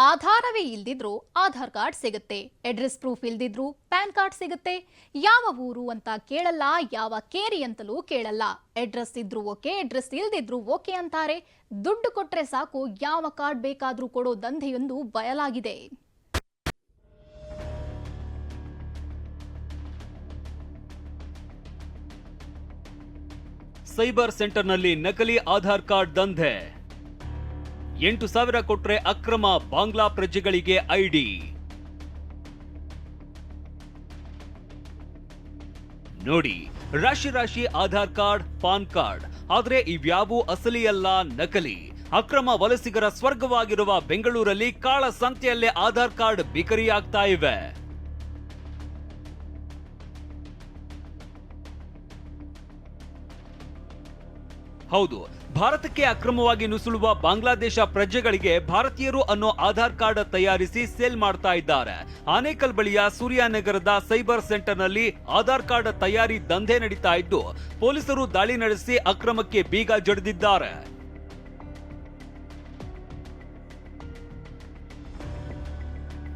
ಆಧಾರವೇ ಇಲ್ದಿದ್ರು Aadhaar card ಸಿಗುತ್ತೆ, address proof ಇಲ್ದಿದ್ರು PAN card ಸಿಗುತ್ತೆ. ಯಾವ ಊರು ಅಂತ ಕೇಳಲ್ಲ, ಯಾವ ಕೇರಿ ಅಂತಲೂ ಕೇಳಲ್ಲ. ಅಡ್ರೆಸ್ ಇದ್ರು ಓಕೆ, ಅಡ್ರೆಸ್ ಇಲ್ದಿದ್ರು ಓಕೆ ಅಂತಾರೆ. ದುಡ್ಡು ಕೊಟ್ರೆ ಸಾಕು, ಯಾವ ಕಾರ್ಡ್ ಬೇಕಾದ್ರೂ ಕೊಡೋ ದಂಧೆಯೊಂದು ಬಯಲಾಗಿದೆ. ಸೈಬರ್ ಸೆಂಟರ್ನಲ್ಲಿ ನಕಲಿ ಆಧಾರ್ ಕಾರ್ಡ್ ದಂಧೆ. 8,000 ಕೊಟ್ರೆ ಅಕ್ರಮ, ಬಾಂಗ್ಲಾ ಪ್ರಜೆಗಳಿಗೆ ಐಡಿ. ನೋಡಿ, ರಾಶಿ ಆಧಾರ್ ಕಾರ್ಡ್, ಪಾನ್ ಕಾರ್ಡ್. ಆದ್ರೆ ಇವ್ಯಾವೂ ಅಸಲಿ ಅಲ್ಲ, ನಕಲಿ. ಅಕ್ರಮ ವಲಸಿಗರ ಸ್ವರ್ಗವಾಗಿರುವ ಬೆಂಗಳೂರಲ್ಲಿ ಕಾಳ ಸಂತೆಯಲ್ಲೇ ಆಧಾರ್ ಕಾರ್ಡ್ ಬಿಕರಿಯಾಗ್ತಾ ಇವೆ. ಹೌದು, ಭಾರತಕ್ಕೆ ಅಕ್ರಮವಾಗಿ ನುಸುಳುವ ಬಾಂಗ್ಲಾದೇಶ ಪ್ರಜೆಗಳಿಗೆ ಭಾರತೀಯರು ಅನ್ನೋ ಆಧಾರ್ ಕಾರ್ಡ್ ತಯಾರಿಸಿ ಸೇಲ್ ಮಾಡ್ತಾ ಇದ್ದಾರೆ. ಆನೇಕಲ್ ಬಳಿಯ ಸೂರ್ಯನಗರದ ಸೈಬರ್ ಸೆಂಟರ್ನಲ್ಲಿ ಆಧಾರ್ ಕಾರ್ಡ್ ತಯಾರಿ ದಂಧೆ ನಡೀತಾ ಇದ್ದು, ಪೊಲೀಸರು ದಾಳಿ ನಡೆಸಿ ಅಕ್ರಮಕ್ಕೆ ಬೀಗ ಜಡಿದಿದ್ದಾರೆ.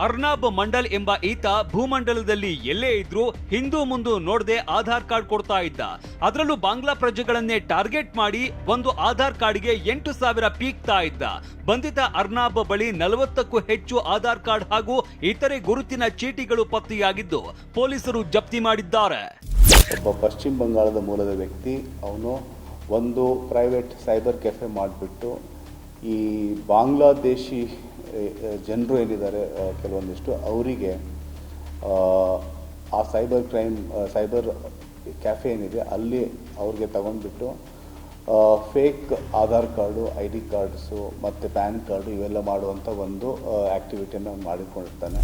ಅರ್ನಾಬ್ ಮಂಡಲ್ ಎಂಬ ಈತ ಭೂಮಂಡಲದಲ್ಲಿ ಎಲ್ಲೇ ಇದ್ರೂ ಹಿಂದೂ ಮುಂದು ನೋಡದೆ ಆಧಾರ್ ಕಾರ್ಡ್ ಕೊಡ್ತಾ ಇದ್ದ. ಅದರಲ್ಲೂ ಬಾಂಗ್ಲಾ ಪ್ರಜೆಗಳನ್ನೇ ಟಾರ್ಗೆಟ್ ಮಾಡಿ ಒಂದು ಆಧಾರ್ ಕಾರ್ಡ್ಗೆ 8,000 ಪೀಕ್ತಾ ಇದ್ದ. ಬಂಧಿತ ಅರ್ನಾಬ್ ಬಳಿ 40ಕ್ಕೂ ಹೆಚ್ಚು ಆಧಾರ್ ಕಾರ್ಡ್ ಹಾಗೂ ಇತರೆ ಗುರುತಿನ ಚೀಟಿಗಳು ಪತ್ತೆಯಾಗಿದ್ದು, ಪೊಲೀಸರು ಜಪ್ತಿ ಮಾಡಿದ್ದಾರೆ. ಒಬ್ಬ ಪಶ್ಚಿಮ ಬಂಗಾಳದ ಮೂಲದ ವ್ಯಕ್ತಿ, ಅವನು ಒಂದು ಪ್ರೈವೇಟ್ ಸೈಬರ್ ಕೆಫೆ ಮಾಡಿಬಿಟ್ಟು ಈ ಬಾಂಗ್ಲಾದೇಶಿ ಜನರು ಏನಿದ್ದಾರೆ ಕೆಲವೊಂದಿಷ್ಟು ಅವರಿಗೆ ಆ ಸೈಬರ್ ಕ್ಯಾಫೆ ಏನಿದೆ ಅಲ್ಲಿ ಅವ್ರಿಗೆ ತಗೊಂಡ್ಬಿಟ್ಟು fake Aadhaar card, ID cards ಮತ್ತು ಪ್ಯಾನ್ ಕಾರ್ಡು ಇವೆಲ್ಲ ಮಾಡುವಂಥ ಒಂದು ಆ್ಯಕ್ಟಿವಿಟಿಯನ್ನು ಮಾಡಿಕೊಂಡಿರ್ತಾನೆ.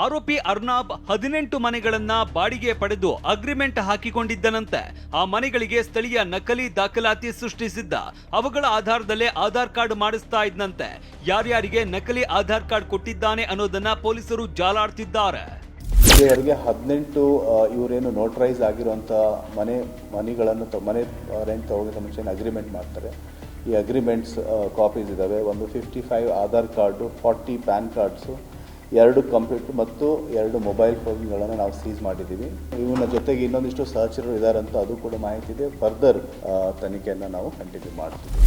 ಆರೋಪಿ ಅರ್ನಾಬ್ 18 ಮನೆಗಳನ್ನ ಬಾಡಿಗೆ ಪಡೆದು ಅಗ್ರಿಮೆಂಟ್ ಹಾಕಿಕೊಂಡಿದ್ದನಂತೆ. ಆ ಮನೆಗಳಿಗೆ ಸ್ಥಳೀಯ ನಕಲಿ ದಾಖಲಾತಿ ಸೃಷ್ಟಿಸಿದ್ದ. ಅವುಗಳ ಆಧಾರದಲ್ಲೇ ಆಧಾರ್ ಕಾರ್ಡ್ ಮಾಡಿಸ್ತಾ ಇದ್ದಂತೆ. ಯಾರ್ಯಾರಿಗೆ ನಕಲಿ ಆಧಾರ್ ಕಾರ್ಡ್ ಕೊಟ್ಟಿದ್ದಾನೆ ಅನ್ನೋದನ್ನ ಪೊಲೀಸರು ಜಾಲಾಡ್ತಿದ್ದಾರೆ. ಇಲ್ಲಿವರೆಗೆ 18 ಇವರೇನು ನೋಟರೈಸ್ ಆಗಿರುವಂಥ ಮನೆಗಳನ್ನು ಮನೆ ರೆಂಟ್ ತಗೋಗಿದ್ದ ಮುಂಚೆ ಅಗ್ರಿಮೆಂಟ್ ಮಾಡ್ತಾರೆ. ಈ ಅಗ್ರಿಮೆಂಟ್ಸ್ ಕಾಪೀಸ್ ಇದ್ದಾವೆ. ಒಂದು 55 Aadhaar card, 40 PAN cards, 2 computer ಮತ್ತು 2 ಮೊಬೈಲ್ ಫೋನ್ಗಳನ್ನು ನಾವು ಸೀಸ್ ಮಾಡಿದ್ದೀವಿ. ಇವನ ಜೊತೆಗೆ ಇನ್ನೊಂದಿಷ್ಟು ಸಹಚರರು ಇದ್ದಾರೆ ಅಂತ ಅದು ಕೂಡ ಮಾಹಿತಿ ಇದೆ. ಫರ್ದರ್ ತನಿಖೆಯನ್ನು ನಾವು ಕಂಟಿನ್ಯೂ ಮಾಡ್ತೀವಿ.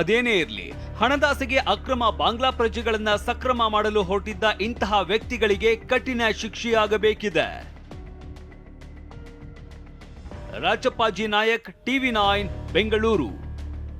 ಅದೇನೇ ಇರಲಿ, ಹಣದಾಸೆಗೆ ಅಕ್ರಮ ಬಾಂಗ್ಲಾ ಪ್ರಜೆಗಳನ್ನ ಸಕ್ರಮ ಮಾಡಲು ಹೊರಟಿದ್ದ ಇಂತಹ ವ್ಯಕ್ತಿಗಳಿಗೆ ಕಠಿಣ ಶಿಕ್ಷೆಯಾಗಬೇಕಿದೆ. ರಾಜಪ್ಪಾಜಿ ನಾಯಕ್, TV9 ಬೆಂಗಳೂರು.